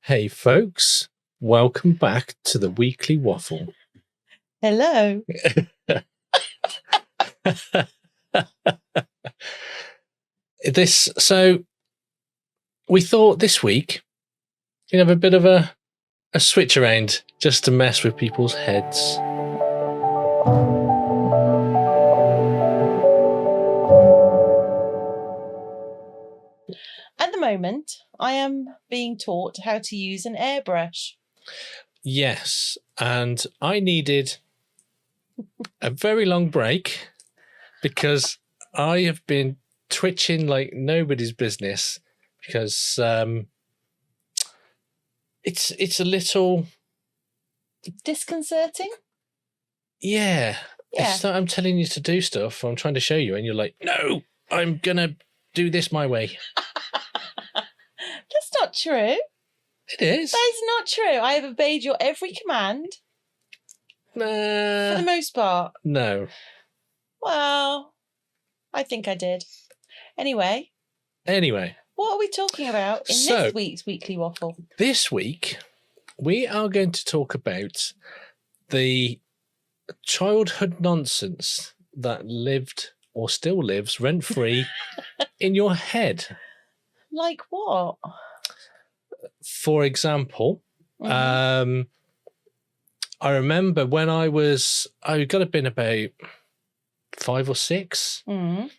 Hey folks, welcome back to the weekly waffle. Hello. So we thought this week you'd have a bit of a switch around just to mess with people's heads. At the moment, I am being taught how to use an airbrush. Yes, and I needed a very long break because I have been twitching like nobody's business because it's a little Disconcerting? yeah. Yeah. It's that I'm telling you to do stuff. I'm trying to show you, and you're like, "No, I'm gonna do this my way." That's not true. It is. That is not true. I have obeyed your every command for the most part. No. Well, I think I did. Anyway, what are we talking about in this week's Weekly Waffle? This week, we are going to talk about the childhood nonsense that lived or still lives rent-free in your head. Like what? For example, I remember when I got to been about 5 or 6, and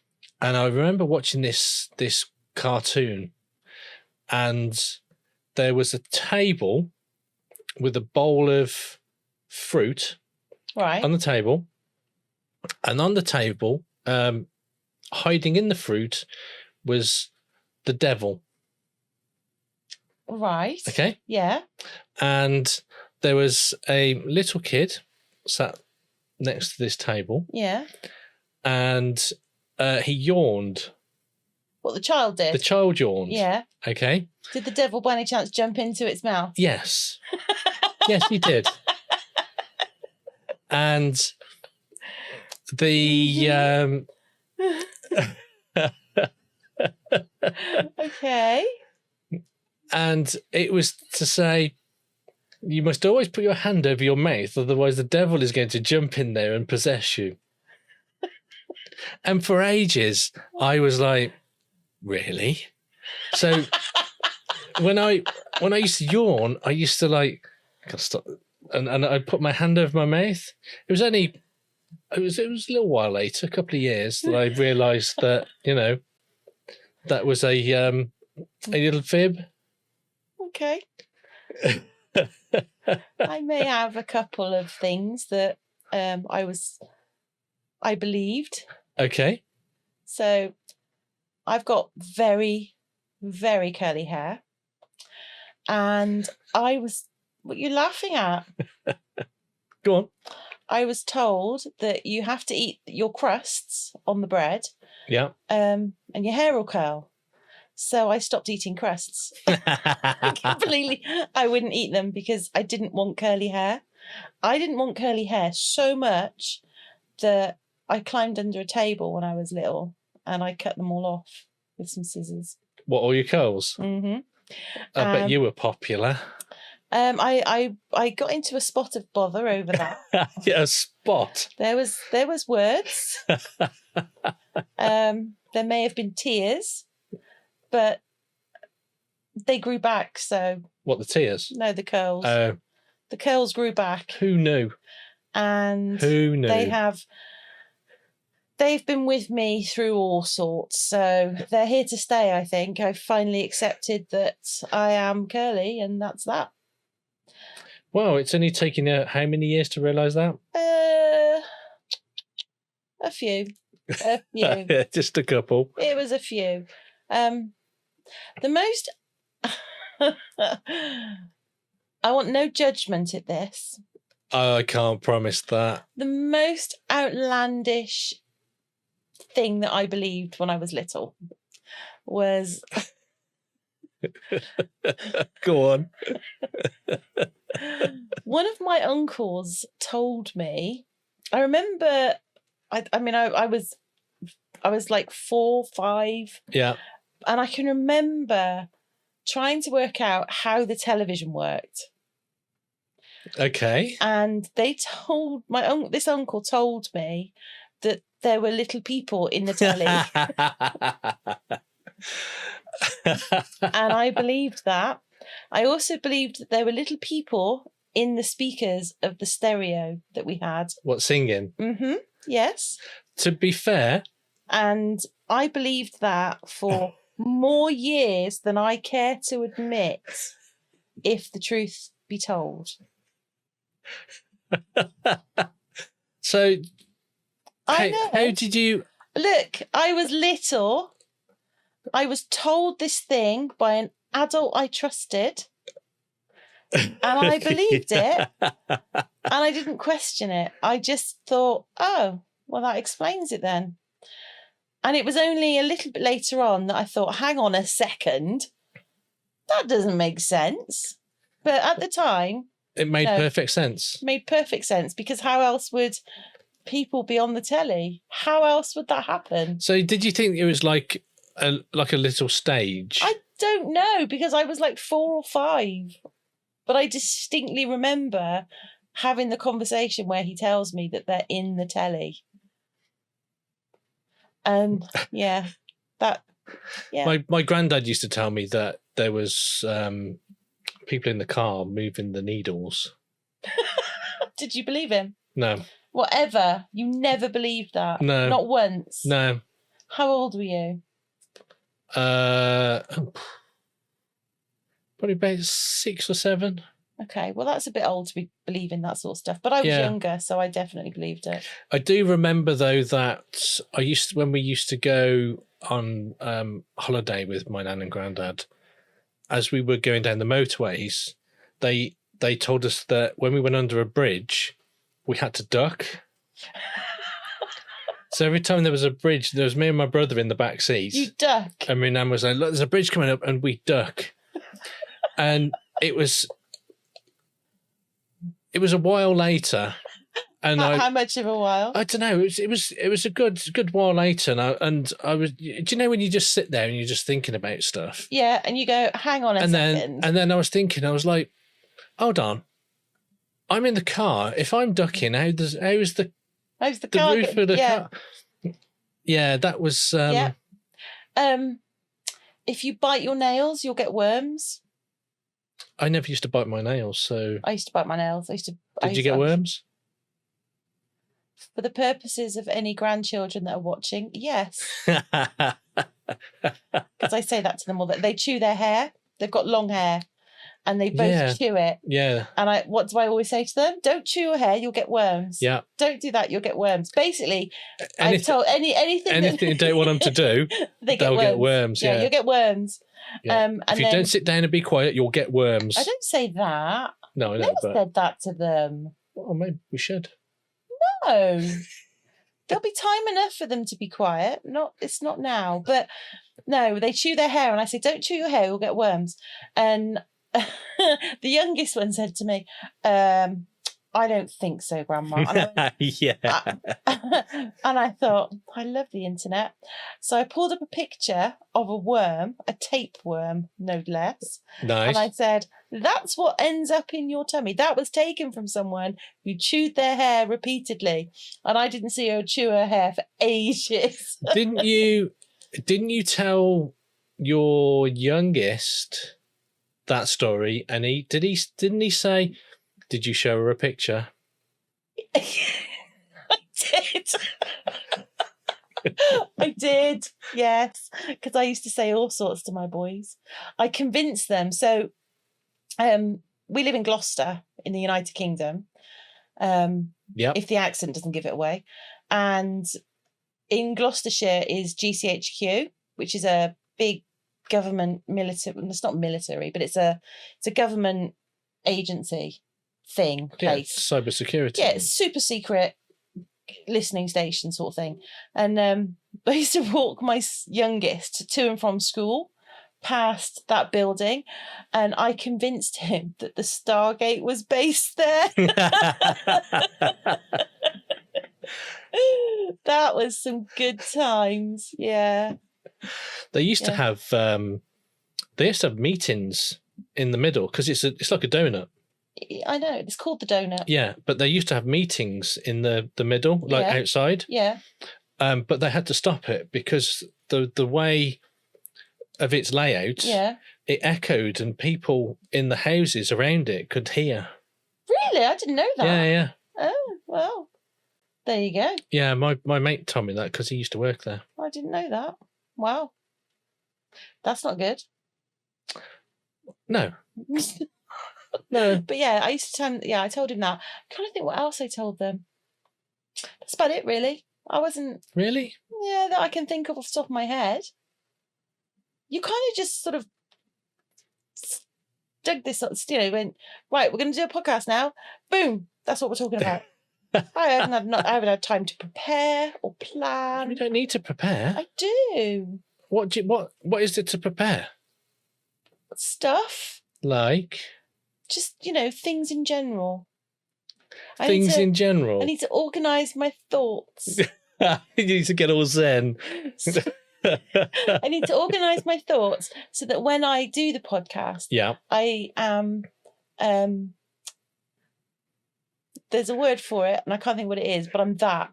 I remember watching this cartoon, and there was a table with a bowl of fruit on the table, and on the table, hiding in the fruit, was the devil. Right. Okay. Yeah. And there was a little kid sat next to this table. Yeah. And he yawned. What the child did? The child yawned. Yeah. Okay. Did the devil by any chance jump into its mouth? Yes. Yes, he did. And the okay. And it was to say, you must always put your hand over your mouth, otherwise the devil is going to jump in there and possess you. And for ages, I was like, really? So when I used to yawn, I used to like, I gotta stop, and I'd put my hand over my mouth. It was a little while later, a couple of years, that I realised that, that was a little fib. Okay. I may have a couple of things that I believed. Okay. So I've got very, very curly hair. And what are you laughing at? Go on. I was told that you have to eat your crusts on the bread. Yeah. And your hair will curl. So I stopped eating crusts. Completely. I wouldn't eat them because I didn't want curly hair. I didn't want curly hair so much that I climbed under a table when I was little and I cut them all off with some scissors. What, all your curls? Mm-hmm. I bet you were popular. I got into a spot of bother over that. Yeah, a spot. There was words. There may have been tears, but they grew back. So what, the tears? No, the curls. The curls grew back. Who knew? And who knew? They've been with me through all sorts, so they're here to stay. I think I've finally accepted that I am curly, and that's that. Wow, it's only taken how many years to realise that? A few. Yeah, just a couple. It was a few. The most. I want no judgment at this. I can't promise that. The most outlandish thing that I believed when I was little was. Go on. One of my uncles told me. I remember. I was like 4, 5. Yeah. And I can remember trying to work out how the television worked. Okay. And they told this uncle told me that there were little people in the telly. And I believed that. I also believed that there were little people in the speakers of the stereo that we had. What, singing? Mm-hmm. Yes. To be fair. And I believed that for more years than I care to admit, if the truth be told. So, I know. how did you... Look, I was little. I was told this thing by an adult I trusted. And I believed it. And I didn't question it. I just thought, oh, well, that explains it then. And it was only a little bit later on that I thought, hang on a second. That doesn't make sense. But at the time... It made perfect sense. It made perfect sense, because how else would people be on the telly? How else would that happen? So did you think it was like a little stage? I don't know, because I was like 4 or 5. But I distinctly remember having the conversation where he tells me that they're in the telly. And yeah. My granddad used to tell me that there was people in the car moving the needles. Did you believe him? No. Whatever. You never believed that? No. Not once? No. How old were you? Probably about 6 or 7. Okay, well, that's a bit old to be believing that sort of stuff. But I was younger, so I definitely believed it. I do remember, though, that when we used to go on holiday with my nan and granddad, as we were going down the motorways, they told us that when we went under a bridge, we had to duck. So every time there was a bridge, there was me and my brother in the back seat. You duck. And my nan was like, look, there's a bridge coming up, and we duck. And it was a while later. And how much of a while? I don't know. It was a good while later, and I was. Do you know when you just sit there and you're just thinking about stuff? Yeah, and you go, hang on a second. And then I was thinking, I was like, hold on, I'm in the car. If I'm ducking, how is the car roof of the car? Yeah, that was. If you bite your nails, you'll get worms. I never used to bite my nails, so. I used to bite my nails. Did you get worms? For the purposes of any grandchildren that are watching, yes. Because I say that to them all. That they chew their hair. They've got long hair, and they both chew it. Yeah. And what do I always say to them? Don't chew your hair, you'll get worms. Yeah. Don't do that, you'll get worms. Basically, I've told anything you don't want them to do, they'll get worms. Yeah, you'll get worms. Yeah. If you don't sit down and be quiet, you'll get worms. I don't say that. No, I know. Never said that to them. Well, maybe we should. No. There'll be time enough for them to be quiet. It's not now. But no, they chew their hair, and I say, don't chew your hair, you'll get worms. And the youngest one said to me, I don't think so, Grandma. And I went, yeah. And I thought, I love the internet. So I pulled up a picture of a worm, a tapeworm, no less. Nice. And I said, that's what ends up in your tummy. That was taken from someone who chewed their hair repeatedly. And I didn't see her chew her hair for ages. Didn't you tell your youngest that story? And didn't he say, did you show her a picture? I did. I did, yes. Because I used to say all sorts to my boys. I convinced them. So we live in Gloucester in the United Kingdom. If the accent doesn't give it away. And in Gloucestershire is GCHQ, which is a big government military. It's not military, but it's a government agency thing place. Cybersecurity. Yeah, it's super secret listening station sort of thing. And I used to walk my youngest to and from school past that building, and I convinced him that the Stargate was based there. That was some good times. Yeah. They used to have They used to have meetings in the middle because it's like a donut. I know, it's called the donut. Yeah, but they used to have meetings in the middle, like Yeah. outside. Yeah. But they had to stop it because the way of its layout, Yeah. it echoed and people in the houses around it could hear. Really? I didn't know that. Yeah. Oh, well, there you go. Yeah, my mate told me that because he used to work there. I didn't know that. Wow. That's not good. No. No. But yeah, I used to tell him, I told him that. I'm trying to think what else I told them. That's about it, really. I wasn't... Really? Yeah, that I can think of off the top of my head. You kind of just sort of dug this, went, right, we're going to do a podcast now. Boom. That's what we're talking about. I haven't had time to prepare or plan. You don't need to prepare. I do. What is it to prepare? Stuff. Like? Just, things in general. Things in general. I need to organise my thoughts. You need to get all zen. I need to organise my thoughts so that when I do the podcast, I am... there's a word for it, and I can't think what it is, but I'm that.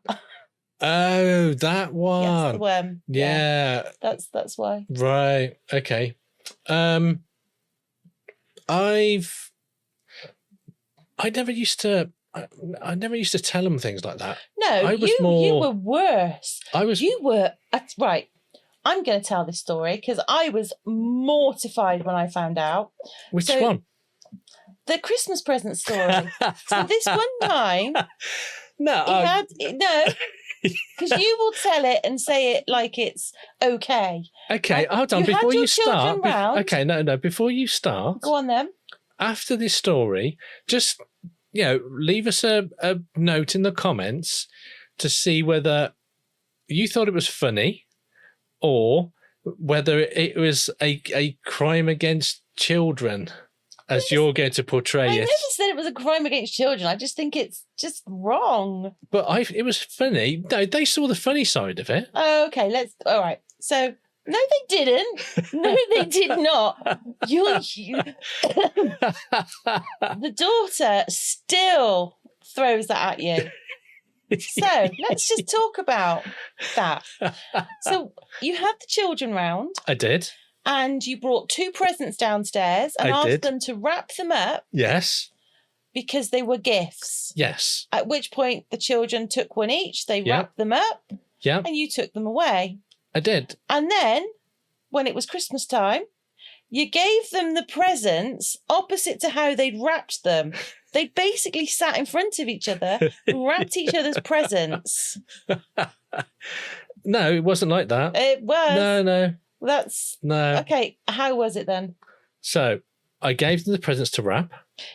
Oh, that one. Yes, the worm. Yeah. That's why. Right. Okay. I never used to tell them things like that. No, you were worse. Right. I'm going to tell this story because I was mortified when I found out. Which one? The Christmas present story. So this one time, no, because you will tell it and say it like it's okay. Okay, hold on. Before you start. Okay, no. Before you start, go on then. After this story, just leave us a note in the comments to see whether you thought it was funny or whether it was a crime against children, as you're going to portray it. I never said it was a crime against children. I just think it's just wrong. But it was funny. No, they saw the funny side of it. Oh, okay, all right. So, no, they didn't. No, they did not. The daughter still throws that at you. So, let's just talk about that. So, you had the children round. I did. And you brought 2 presents downstairs and asked them to wrap them up. Yes. Because they were gifts. Yes. At which point the children took one each, they wrapped them up, and you took them away. I did. And then, when it was Christmas time, you gave them the presents opposite to how they'd wrapped them. They'd basically sat in front of each other and wrapped each other's presents. No, it wasn't like that. It was. No. No. Okay, how was it then? So, I gave them the presents to wrap.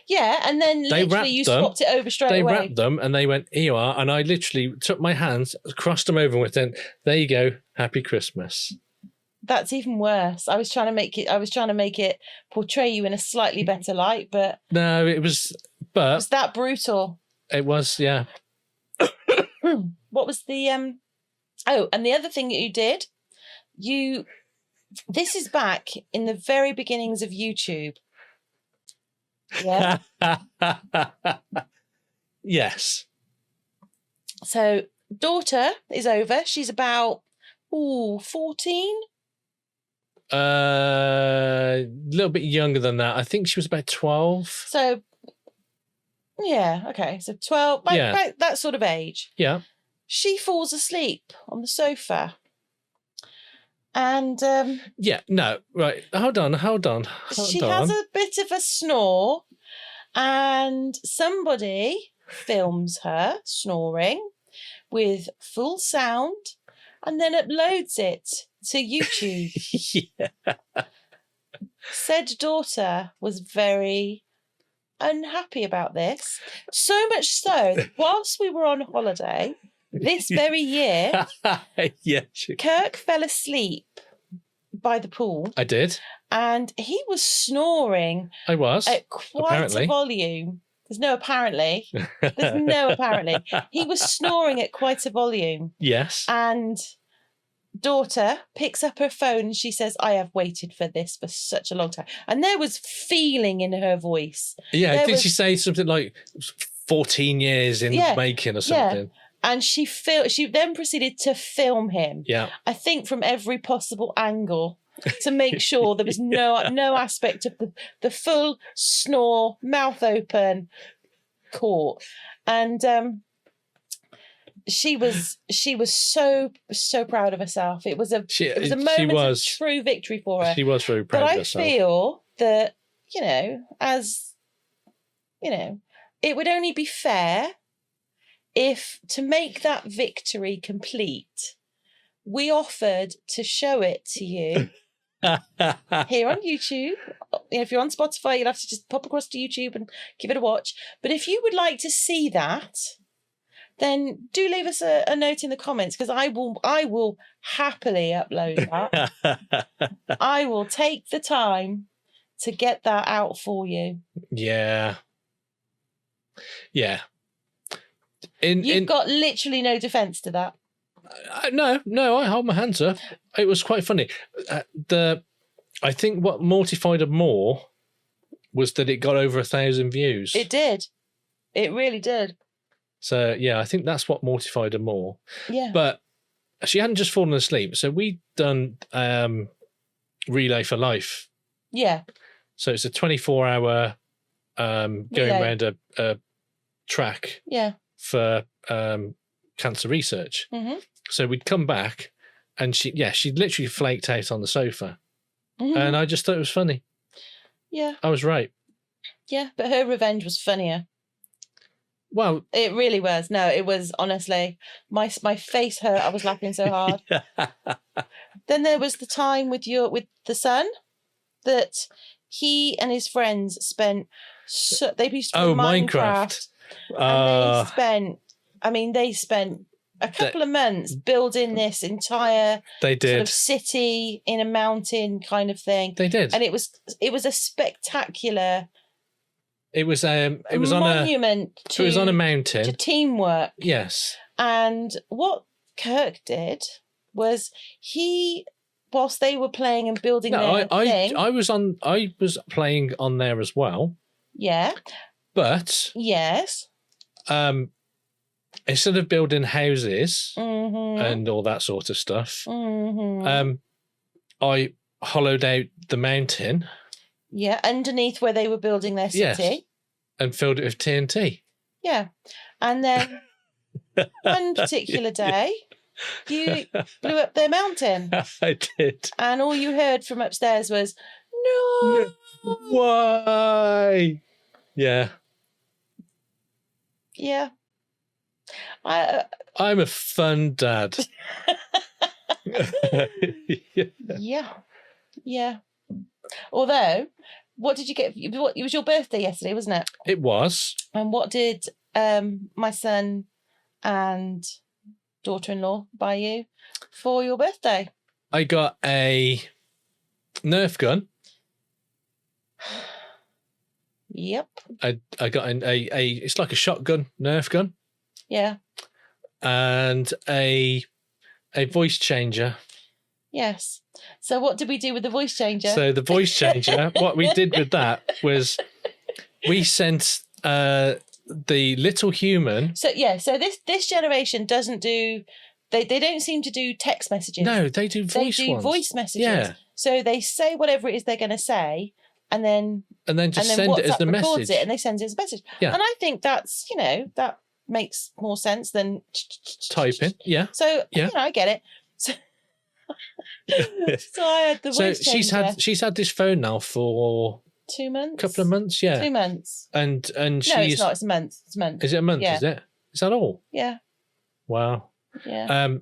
Yeah, and then literally you swapped it over straight away. They wrapped them and they went, here you are. And I literally took my hands, crossed them over and went, there you go, Happy Christmas. That's even worse. I was trying to make it portray you in a slightly better light, but... No, it was... But... It was that brutal. It was, yeah. What was the... Oh, and the other thing that you did, this is back in the very beginnings of YouTube. Yeah. Yes. So, daughter is over. She's about 14. A little bit younger than that. I think she was about 12. So, yeah, okay. So 12, about that sort of age. Yeah. She falls asleep on the sofa. And right. Hold on. She has a bit of a snore, and somebody films her snoring with full sound and then uploads it to YouTube. Yeah. Said daughter was very unhappy about this, so much so that whilst we were on holiday this very year, Kirk fell asleep by the pool. I did. And he was snoring. I was. At quite a volume. There's no apparently. He was snoring at quite a volume. Yes. And daughter picks up her phone and she says, I have waited for this for such a long time. And there was feeling in her voice. Yeah, did she say something like 14 years in the making or something? And she then proceeded to film him. Yeah. I think from every possible angle to make sure there was no aspect of the full snore, mouth open, caught. And she was so proud of herself. It was a moment of true victory for her. She was very proud of herself. But I feel that, it would only be fair if, to make that victory complete, we offered to show it to you here on YouTube. If you're on Spotify, you'll have to just pop across to YouTube and give it a watch. But if you would like to see that, then do leave us a note in the comments, because I will happily upload that. I will take the time to get that out for you. Yeah. Yeah. You've got literally no defence to that. No, I hold my hands up. It was quite funny. I think what mortified her more was that it got over 1,000 views. It did. It really did. So, yeah, I think that's what mortified her more. Yeah. But she hadn't just fallen asleep. So we'd done Relay for Life. Yeah. So it's a 24-hour going around a track for cancer research. Mm-hmm. So we'd come back and she literally flaked out on the sofa. Mm-hmm. And I just thought it was funny. Yeah. I was right. Yeah, but her revenge was funnier. Well, it really was. No, it was, honestly, my face hurt. I was laughing so hard. Then there was the time with the son that he and his friends spent. They used to play Minecraft. And they spent a couple of months building this entire sort of city in a mountain kind of thing. They did, and it was a spectacular. It was a monument. It was on a mountain to teamwork. Yes. And what Kirk did was whilst they were playing and building their thing. I was playing on there as well. Yeah. But yes. Instead of building houses mm-hmm. and all that sort of stuff, mm-hmm. I hollowed out the mountain. Yeah, underneath where they were building their city. Yes, and filled it with TNT. Yeah. And then one particular day, you blew up their mountain. I did. And all you heard from upstairs was, no. Why? Yeah. Yeah. I'm a fun dad. Yeah. Yeah. Although, what did you get? It was your birthday yesterday, wasn't it? It was. And what did my son and daughter-in-law buy you for your birthday? I got a Nerf gun. Yep. I got a it's like a shotgun Nerf gun. Yeah. And a voice changer. Yes. So what did we do with the voice changer? So the voice changer, what we did with that was we sent the little human. So this generation doesn't do. They don't seem to do text messages. No, they do voice. They do voice messages. Yeah. So they say whatever it is they're going to say, and then send WhatsApp it as the records message. it, and they send it as a message. Yeah. And I think that's that makes more sense than typing. Yeah. So I get it. So, so I had the voice changer. she's had this phone now for 2 months. Couple of months, yeah. 2 months. And no, it's not. It's a month. It's a month. Is it a month? Yeah. Is it? Is that all? Yeah. Wow. Yeah.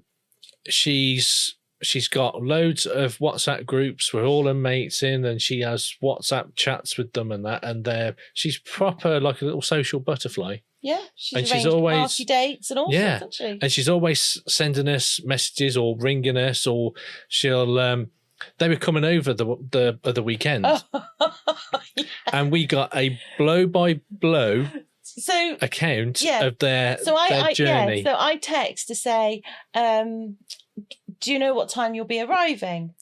She's got loads of WhatsApp groups with all her mates in, and she has WhatsApp chats with them and that, and she's proper like a little social butterfly. Yeah, she's always party dates and all sorts, hasn't she? And she's always sending us messages or ringing us, or she'll. They were coming over the other weekend, and we got a blow by blow account of their journey. So I text to say, do you know what time you'll be arriving?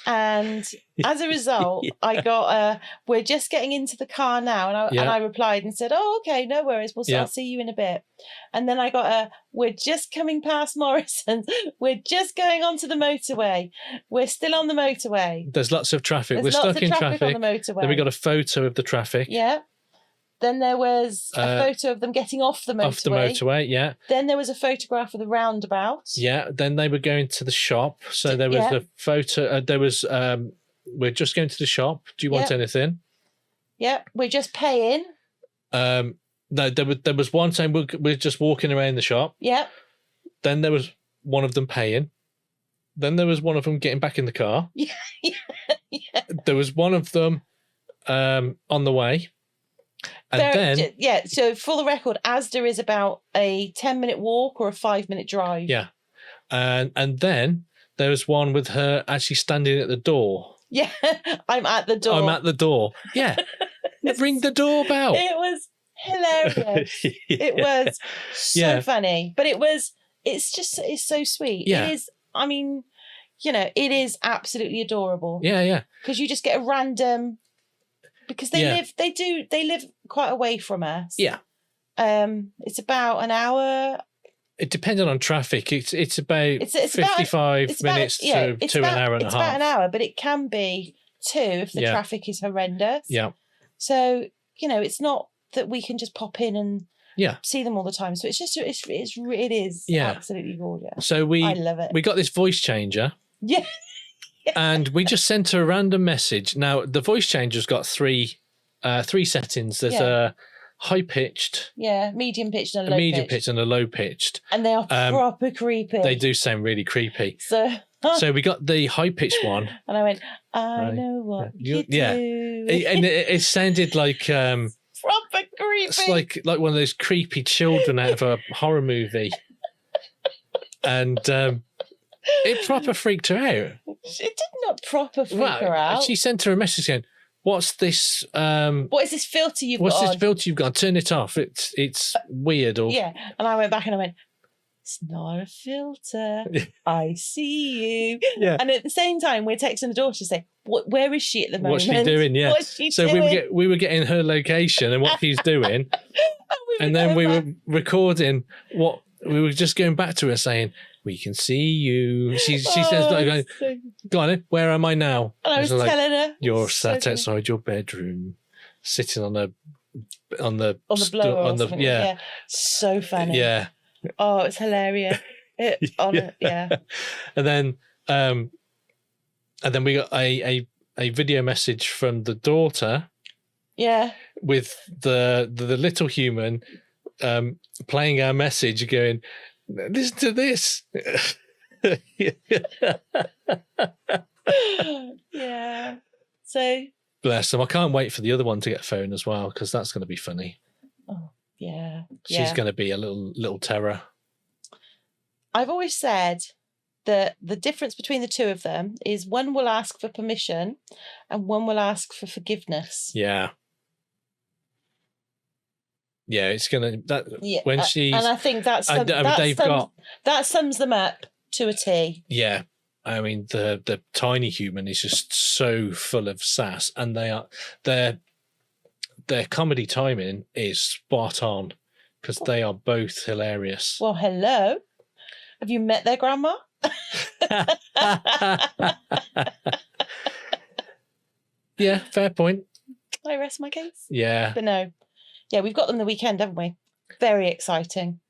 And as a result, I got we're just getting into the car now. And I replied and said, oh, okay, no worries. I'll see you in a bit. And then I got we're just coming past Morrison's. We're just going onto the motorway. We're still on the motorway. There's lots of traffic. There's We're lots stuck of in traffic on the motorway. Then we got a photo of the traffic. Yeah. Then there was a photo of them getting off the motorway. Off the motorway, yeah. Then there was a photograph of the roundabout. Yeah. Then they were going to the shop. So there was a photo. There was, we're just going to the shop. Do you want anything? Yeah. We're just paying. No, there was one time we're just walking around the shop. Yeah. Then there was one of them paying. Then there was one of them getting back in the car. Yeah. There was one of them on the way. And so for the record, Asda is about a 10-minute walk or a 5-minute drive. Yeah. And then there was one with her actually standing at the door. Yeah, I'm at the door. I'm at the door. Yeah. Ring the doorbell. It was hilarious. It was so funny. But it's so sweet. Yeah. It is, I mean, it is absolutely adorable. Yeah, yeah. Because you just get a random, because they live quite away from us. Yeah. It's about an hour. It depends on traffic. It's about 55 minutes to an hour and a half. It's about an hour, but it can be 2 if the traffic is horrendous. Yeah. So, it's not that we can just pop in and see them all the time. So it is absolutely gorgeous. So I love it. We got this voice changer. Yeah. And we just sent her a random message. Now, the voice changer's got three settings. There's a high-pitched. Yeah, medium-pitched and a low-pitched. Medium-pitched and a low-pitched. And they are proper creepy. They do sound really creepy. So we got the high-pitched one. And I went, I know what you do. Yeah. And it sounded like... proper creepy. It's like one of those creepy children out of a horror movie. And... it proper freaked her out. It did not proper freak her out. She sent her a message saying, "What's this? What is this filter you've got? What's this filter you've got? Turn it off. It's weird." Or and I went back and I went, "It's not a filter. I see you." Yeah. And at the same time, we're texting the daughter to say, "Where is she at the moment? What's she doing?" Yeah. What's she doing? we were getting her location and what she's doing, and then we were recording what we were just going back to her saying, "We can see you." She says, like, "Go on, where am I now?" And I was telling her, "You're sat outside your bedroom, sitting on the blower yeah. So funny. Yeah. Oh, it's hilarious. And then we got a video message from the daughter. Yeah. With the little human playing our message, going, "Listen to this." Yeah. So bless them. I can't wait for the other one to get a phone as well, because that's going to be funny. Oh, yeah. She's going to be a little terror. I've always said that the difference between the two of them is one will ask for permission and one will ask for forgiveness. Yeah. Yeah, it's gonna when she's, and I think that sums them up to a T. Yeah, I mean the tiny human is just so full of sass, and their comedy timing is spot on because they are both hilarious. Well, hello, have you met their grandma? Yeah, fair point. I rest my case. Yeah, but no. Yeah, we've got them the weekend, haven't we? Very exciting.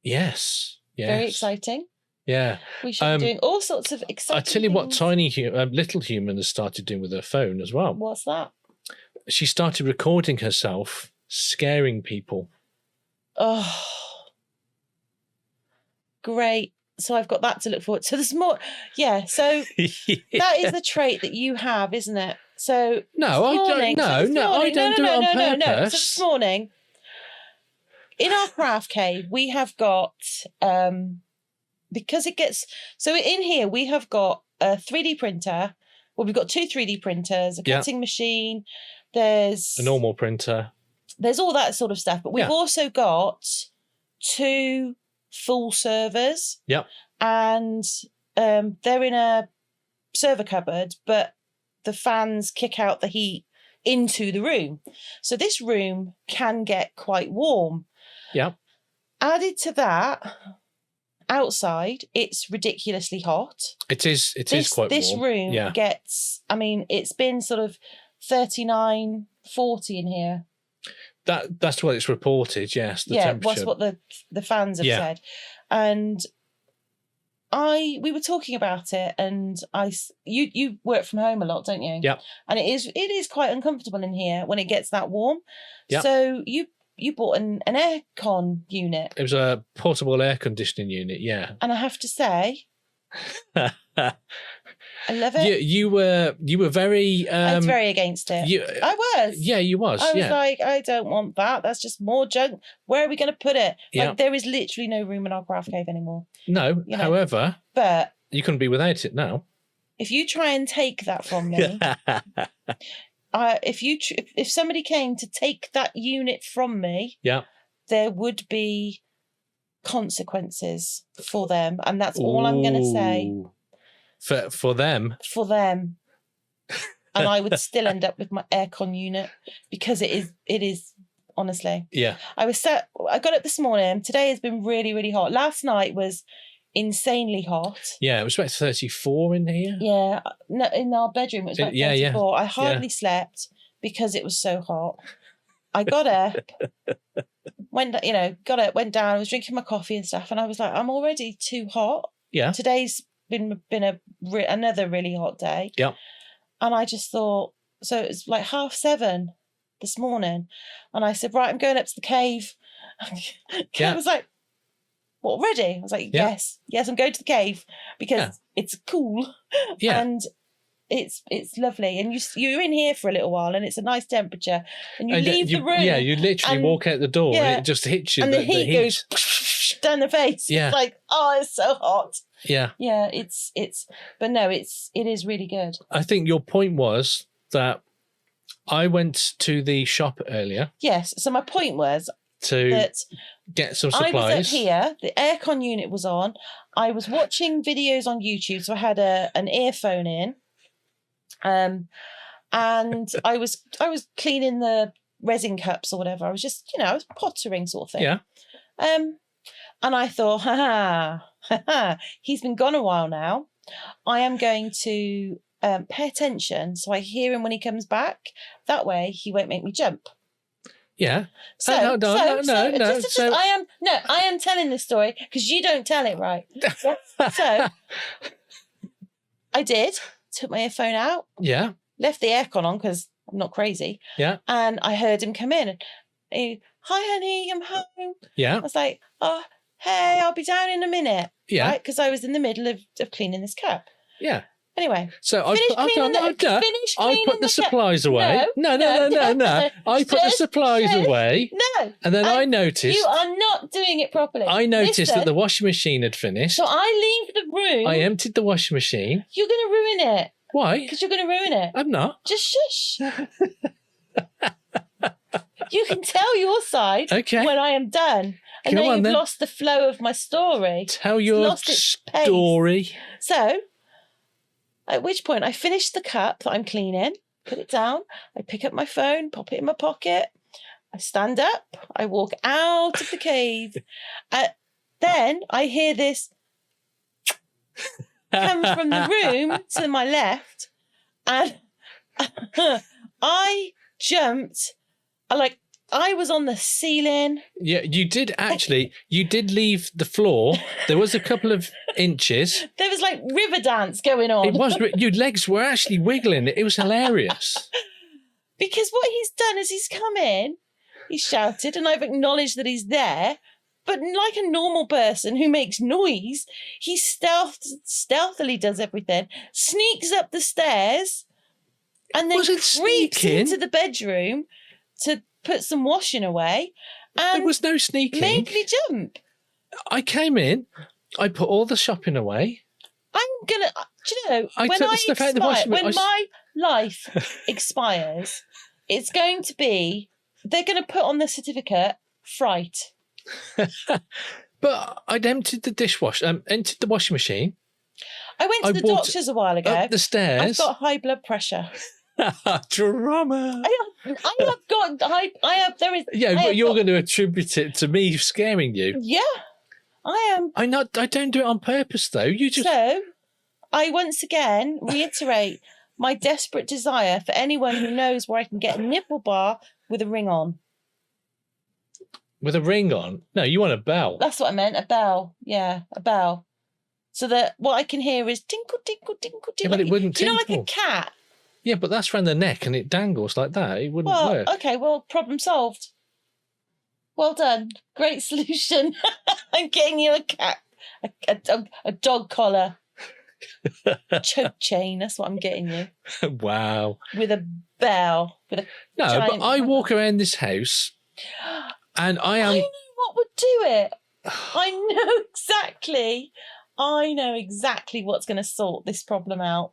Yes. Very exciting. Yeah. We should be doing all sorts of exciting I tell you what, things. little human has started doing with her phone as well. What's that? She started recording herself scaring people. Oh, great. So I've got that to look forward to. So there's more. Yeah, so that is the trait that you have, isn't it? So no, I don't. I don't do it on purpose. No. So this morning, in our craft cave, we have got because it gets so in here we have got a 3D printer. Well, we've got 2 3D printers, a cutting machine. There's a normal printer. There's all that sort of stuff, but we've also got 2 full servers. Yep. And they're in a server cupboard, but the fans kick out the heat into the room. So this room can get quite warm. Yeah. Added to that, outside, it's ridiculously hot. It is quite warm. This room gets, I mean, it's been sort of 39, 40 in here. That's what it's reported, yes. The temperature. That's what the fans have said. And we were talking about it, and you work from home a lot, don't you? Yeah. And it is quite uncomfortable in here when it gets that warm. Yeah. So you bought an aircon unit. It was a portable air conditioning unit, yeah. And I have to say, I love it. You were very. I was very against it. I was. Yeah, you was. I was like, I don't want that. That's just more junk. Where are we going to put it? Yeah. Like, there is literally no room in our craft cave anymore. No, You know, however, but you couldn't be without it now. if you try and take that from me, if somebody came to take that unit from me, Yeah. there would be consequences for them, and that's all I'm going to say. For them. For them. And I would still end up with my aircon unit, because it is honestly. Yeah. I got up this morning. Today has been really, really hot. Last night was insanely hot. Yeah, it was about 34 in here. Yeah. No, in our bedroom it was about 34. Yeah. I hardly slept because it was so hot. I got up, went down, I was drinking my coffee and stuff, and I was like, I'm already too hot. Yeah. Today's been another really hot day. Yeah. And I just thought, so it was like 7:30 this morning, and I said, right, I'm going up to the cave. I was like, what, already? I was like, yes, I'm going to the cave because it's cool. Yeah. And it's lovely, and you're in here for a little while, and it's a nice temperature, and you leave the room. Yeah, you literally walk out the door and it just hits you. And the heat goes down the face. Yeah. It's like, oh, it's so hot. Yeah. Yeah, but no, it is really good. I think your point was that I went to the shop earlier. Yes. So my point was to get some supplies. I was up here, the aircon unit was on. I was watching videos on YouTube, so I had an earphone in. And I was cleaning the resin cups or whatever. I was just, I was pottering sort of thing. Yeah. And I thought, he's been gone a while now. I am going to pay attention so I hear him when he comes back. That way he won't make me jump. Yeah. So I am telling this story because you don't tell it right. So I did. Took my earphone out. Yeah. Left the aircon on because I'm not crazy. Yeah. And I heard him come in. And hi, honey, I'm home. Yeah. I was like, oh, hey, I'll be down in a minute. Yeah. Right? Because I was in the middle of cleaning this cup. Yeah. Anyway. So I put the supplies away. No. I put the supplies away. No. And then I noticed. You are not doing it properly. I noticed that the washing machine had finished. So I leave the room. I emptied the washing machine. You're going to ruin it. Why? Because you're going to ruin it. I'm not. Just shush. You can tell your side when I am done. And then you've lost the flow of my story. Tell your story. So, at which point I finish the cup that I'm cleaning, put it down, I pick up my phone, pop it in my pocket, I stand up, I walk out of the cave. Then I hear this come from the room to my left, and I jumped, I was on the ceiling. Yeah, you did actually. You did leave the floor. There was a couple of inches. There was like river dance going on. It was. Your legs were actually wiggling. It was hilarious. Because what he's done is he's come in, he's shouted, and I've acknowledged that he's there. But like a normal person who makes noise, he stealthily does everything, sneaks up the stairs, and then creeps into the bedroom to put some washing away. And there was no sneaking. Made me jump. I came in, I put all the shopping away. I'm gonna, do you know, when my life expires, it's going to be, they're going to put on the certificate, fright. But I'd emptied the dishwasher, emptied the washing machine. I went to I the walked doctors a while ago. Up the I've stairs. got high blood pressure. Drama. I have got high. I have. There is. Yeah, but you're going to attribute it to me scaring you. Yeah, I am. I don't do it on purpose, though. You just. So, I once again reiterate my desperate desire for anyone who knows where I can get a nipple bar with a ring on. With a ring on? No, you want a bell. That's what I meant. A bell. Yeah, a bell. So that what I can hear is tinkle, tinkle, tinkle, tinkle. Yeah, but it wouldn't Do you know, like tinkle. a cat? Yeah, but that's around the neck and it dangles like that. It wouldn't Well, work. okay, well, problem solved. Well done. Great solution. I'm getting you a cat, a dog collar, choke chain. That's what I'm getting you. Wow. With a bell. With a No, giant but I walk around this house and I am. I know what would do it. I know exactly what's going to sort this problem out.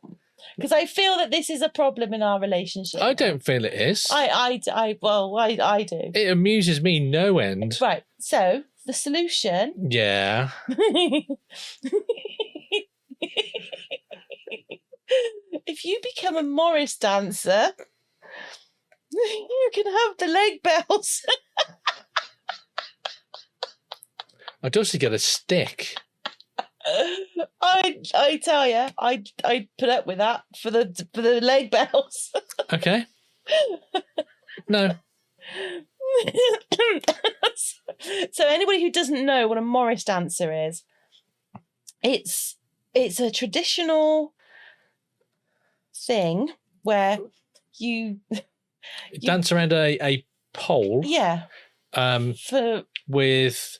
Because I feel that this is a problem in our relationship. I don't feel it is. I do. It amuses me no end. Right. So the solution. Yeah. If you become a Morris dancer, you can have the leg bells. I'd also get a stick. I tell you, I'd put up with that for the leg bells. Okay. No. So anybody who doesn't know what a Morris dancer is, it's a traditional thing where you Dance around a pole. Yeah. For with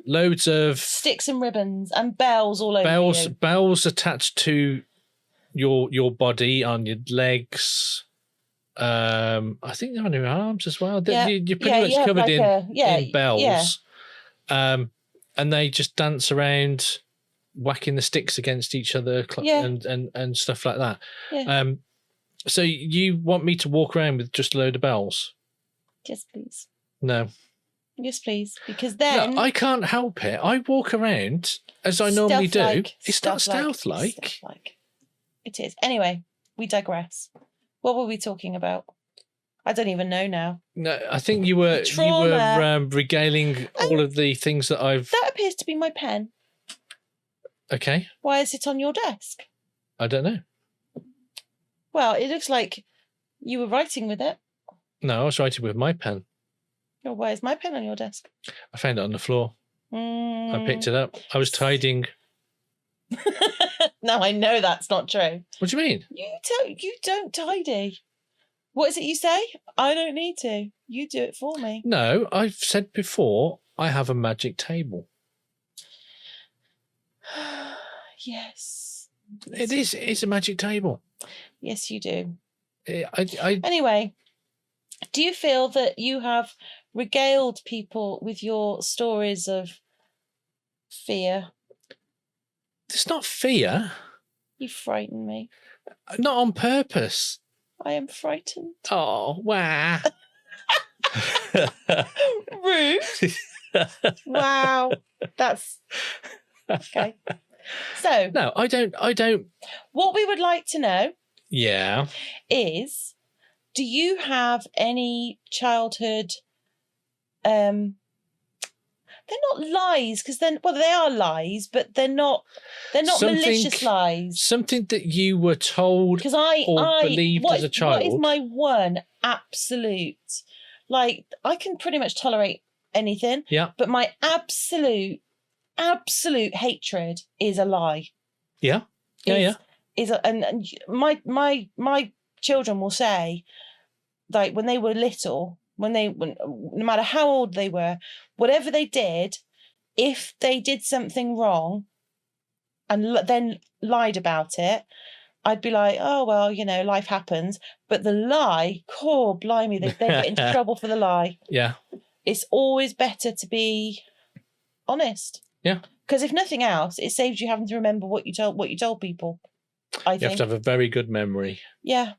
loads of sticks and ribbons and bells all over you. Bells attached to your body, on your legs. I think they're on your arms as well. Yeah. You're pretty much covered like in bells. Yeah. And they just dance around, whacking the sticks against each other and stuff like that. Yeah. So you want me to walk around with just a load of bells? Yes, please. No. Yes, please. Because then... No, I can't help it. I walk around as I normally do. It's not stealth-like. It is. Anyway, we digress. What were we talking about? I don't even know now. No, I think you were regaling all of the things that I've... That appears to be my pen. Okay. Why is it on your desk? I don't know. Well, it looks like you were writing with it. No, I was writing with my pen. Oh, why is my pen on your desk? I found it on the floor. I picked it up. I was tidying. Now I know that's not true. What do you mean? You don't tidy. What is it you say? I don't need to. You do it for me. No, I've said before I have a magic table. Yes. It's a magic table. Yes, you do. I Anyway, do you feel that you have regaled people with your stories of fear? It's not fear. You frighten me. Not on purpose. I am frightened. Oh, wow. Rude. Wow. That's okay. So no, I don't. What we would like to know, is do you have any childhood? They're not lies because they are lies, but they're not malicious lies. Something that you were told because I believed as a child. What is my one absolute? Like I can pretty much tolerate anything. Yeah. But my absolute hatred is a lie. Yeah. Yeah. And my children will say, like when they were little, no matter how old they were, whatever they did, if they did something wrong and then lied about it, I'd be like, oh, well, life happens. But the lie, blimey, they get into trouble for the lie. Yeah. It's always better to be honest. Yeah. Because if nothing else, it saves you having to remember what you told people. I think. You have to have a very good memory. Yeah.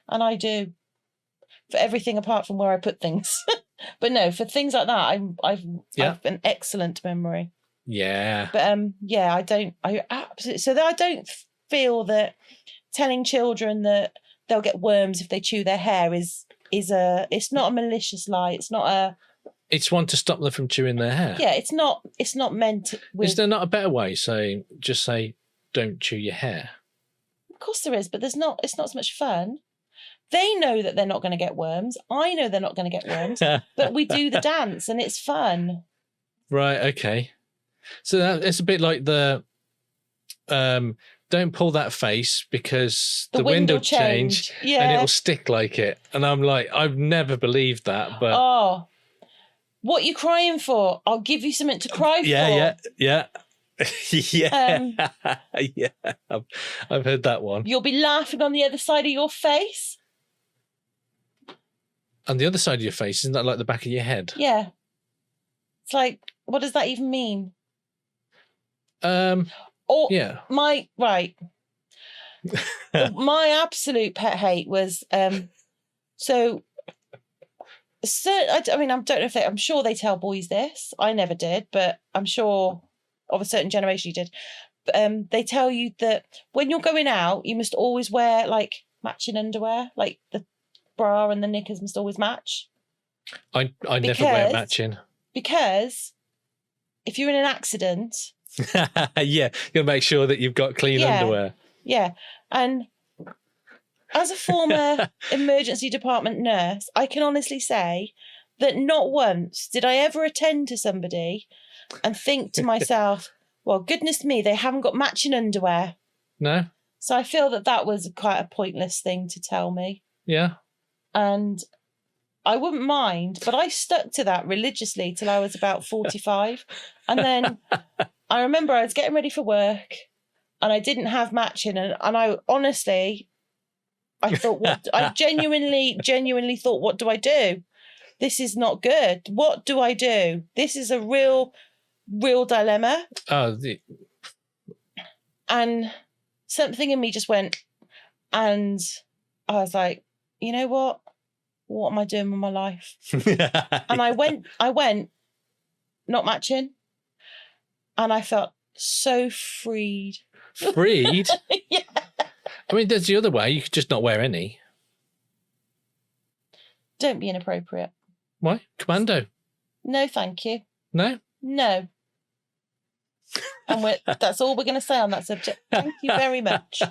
And I do. For everything apart from where I put things. But no, for things like that, I've an excellent memory. Yeah. But yeah, I don't. I absolutely. So that I don't feel that telling children that they'll get worms if they chew their hair is a. It's not a malicious lie. It's not a. It's one to stop them from chewing their hair. Yeah, it's not. It's not meant with. Is there not a better way? Just say, don't chew your hair. Of course there is, but there's not. It's not so much fun. They know that they're not going to get worms. I know they're not going to get worms, but we do the dance and it's fun. Right. Okay. So it's a bit like the, don't pull that face because the wind will change and it'll stick like it. And I'm like, I've never believed that, but. Oh, what are you crying for? I'll give you something to cry for. Yeah. Yeah. Yeah. I've heard that one. You'll be laughing on the other side of your face. On the other side of your face, isn't that like the back of your head? Yeah. It's like, what does that even mean? Yeah. My absolute pet hate was I mean, I don't know if I'm sure they tell boys this. I never did, but I'm sure of a certain generation you did. They tell you that when you're going out, you must always wear like matching underwear, like the bra and the knickers must always match. I never wear matching. Because if you're in an accident... yeah, you got to make sure that you've got clean underwear. Yeah, and as a former emergency department nurse, I can honestly say that not once did I ever attend to somebody and think to myself, well, goodness me, they haven't got matching underwear. No? So I feel that was quite a pointless thing to tell me. Yeah. And I wouldn't mind, but I stuck to that religiously till I was about 45. And then I remember I was getting ready for work and I didn't have matching. And I honestly, I thought, I genuinely thought, what do I do? This is not good. What do I do? This is a real dilemma. And something in me just went, and I was like, you know what? What am I doing with my life? And I went, not matching. And I felt so freed. Freed? Yeah. I mean, there's the other way. You could just not wear any. Don't be inappropriate. Why? Commando. No, thank you. No? No. And that's all we're going to say on that subject. Thank you very much.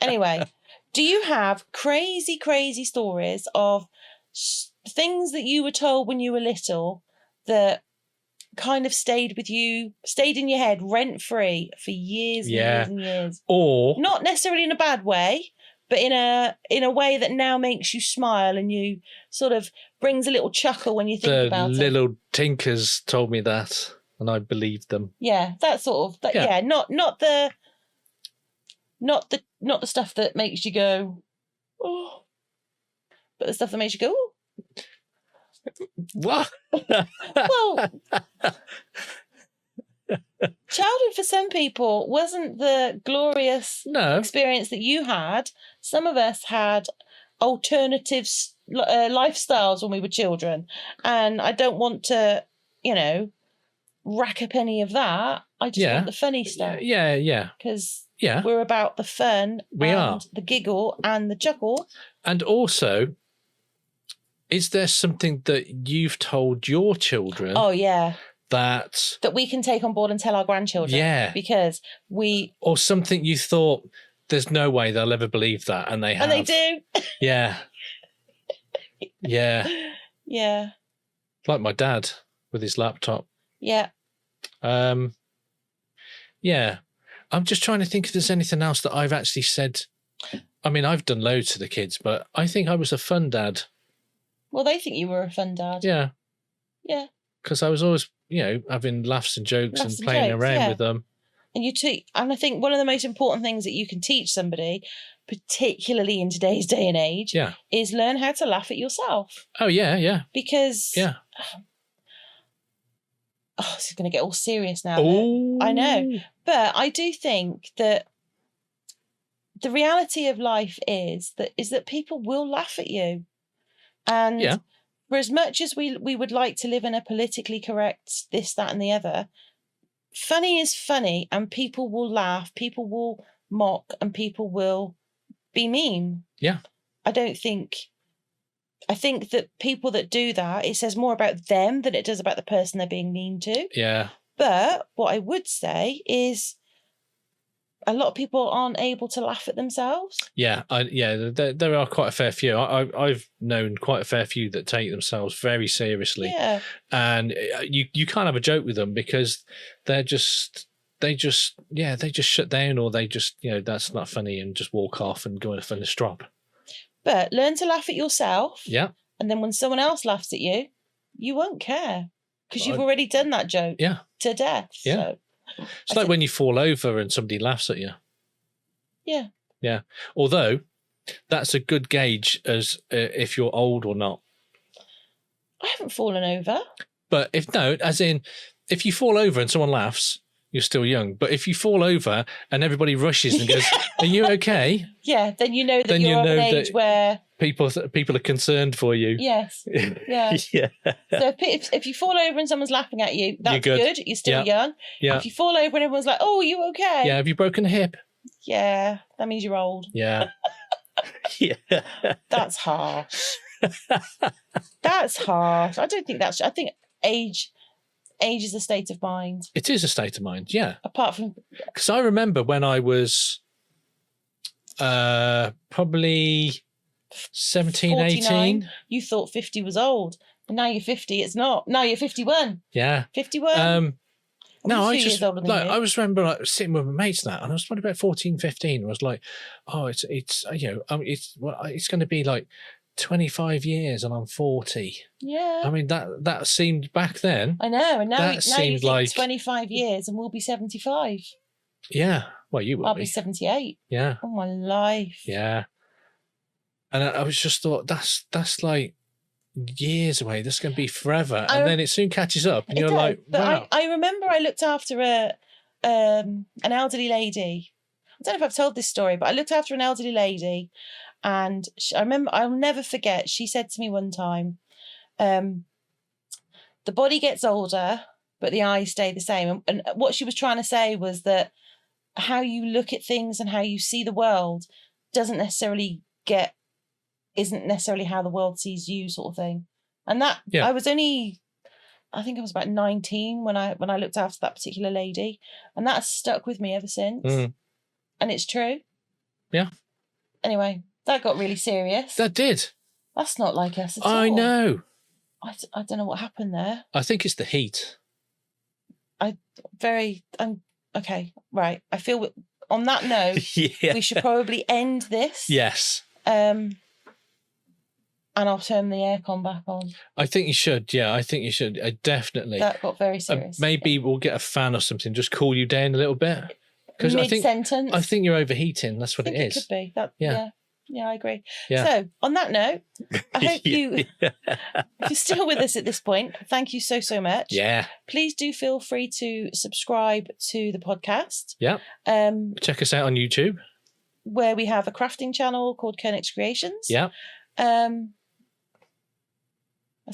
Anyway, do you have crazy, crazy stories of things that you were told when you were little that kind of stayed in your head rent-free for years and years and years? Or not necessarily in a bad way, but in a way that now makes you smile and you sort of brings a little chuckle when you think about it. The little tinkers told me that, and I believed them. Yeah, that sort of that. Yeah, not the stuff that makes you go, oh, but the stuff that makes you go, oh. What? Well, childhood for some people wasn't the glorious experience that you had. Some of us had alternative lifestyles when we were children, and I don't want to, rack up any of that. I just want the funny stuff. Yeah. Because we're about the fun, the giggle and the chuckle. And also, is there something that you've told your children? Oh, yeah. That we can take on board and tell our grandchildren. Yeah. Because or something you thought, there's no way they'll ever believe that, and they have. And they do. Yeah. Yeah. Yeah. Like my dad with his laptop. Yeah. Yeah. I'm just trying to think if there's anything else that I've actually said. I mean, I've done loads to the kids, but I think I was a fun dad. Well, they think you were a fun dad. Yeah. Yeah. Because I was always, having laughs and jokes and playing around with them. And and I think one of the most important things that you can teach somebody, particularly in today's day and age, is learn how to laugh at yourself. Oh, yeah. Because... Yeah. Oh, this is going to get all serious now. I know. But I do think that the reality of life is that people will laugh at you. And for as much as we would like to live in a politically correct this, that and the other, funny is funny, and people will laugh, people will mock, and people will be mean. Yeah. I think that people that do that, it says more about them than it does about the person they're being mean to. Yeah. But what I would say is a lot of people aren't able to laugh at themselves. Yeah, there are quite a fair few. I've known quite a fair few that take themselves very seriously. Yeah. And you can't have a joke with them because they just shut down, or they just, that's not funny, and just walk off and go in a strop. But learn to laugh at yourself. Yeah. And then when someone else laughs at you, you won't care because you've already done that joke to death. Yeah. So it's like when you fall over and somebody laughs at you. Yeah. Yeah. Although that's a good gauge as if you're old or not. I haven't fallen over. But if you fall over and someone laughs, you're still young. But if you fall over and everybody rushes and goes, "Are you okay?" Yeah, then you know that you're of an age where people are concerned for you. Yes. Yeah. Yeah. So if you fall over and someone's laughing at you, that's You're good. good. You're still young. Yeah. If you fall over and everyone's like, "Oh, are you okay?" Yeah. Have you broken a hip? Yeah, that means you're old. Yeah. Yeah. That's harsh. That's harsh. I don't think that's. I think age is a state of mind. It is a state of mind. Yeah. Apart from, because I remember when I was probably 17, 49, 18. you thought 50 was old. And now you're 50, it's not. Now you're 51. Yeah. 51. No, I years just older than you. I was remember sitting with my mates and that, and I was probably about 14, 15. And I was like, oh, it's it's going to be like 25 years and I'm 40. Yeah. I mean, that seemed back then. I know. And now you seemed think like 25 years and we'll be 75. Yeah. Well, you will I'll be 78. Yeah. Oh, my life. Yeah. And I was just thought, that's like years away. This is going to be forever. And then it soon catches up and you're like, wow. I remember I looked after an elderly lady. I don't know if I've told this story, but I looked after an elderly lady, and I remember, I'll never forget, she said to me one time, the body gets older, but the eyes stay the same. And what she was trying to say was that how you look at things and how you see the world isn't necessarily how the world sees you, sort of thing. And that, I think I was about 19 when I looked after that particular lady, and that's stuck with me ever since. And it's true. Yeah. Anyway, that got really serious. That did. That's not like us at all. I know. I don't know what happened there. I think it's the heat. Okay, right. I feel on that note, we should probably end this. Yes. And I'll turn the aircon back on. I think you should. Yeah, I think you should. Definitely. That got very serious. Maybe we'll get a fan or something, just cool you down a little bit. Mid-sentence. I think you're overheating. That's what it is. It could be. Yeah, I agree. Yeah. So, on that note, I hope if you're still with us at this point, thank you so, so much. Yeah. Please do feel free to subscribe to the podcast. Yeah. Check us out on YouTube, where we have a crafting channel called Kirk's Creations. Yeah. That's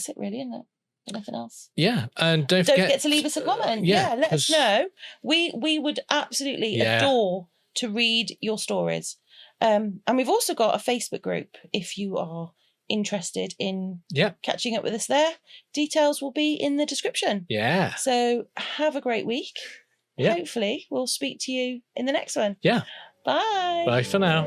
it, really, isn't it? Nothing else. Yeah, and don't forget to leave us a comment. Yeah, let us know. We would absolutely adore to read your stories. And we've also got a Facebook group if you are interested in catching up with us there. Details will be in the description. Yeah. So have a great week. Yeah. Hopefully we'll speak to you in the next one. Yeah. Bye. Bye for now.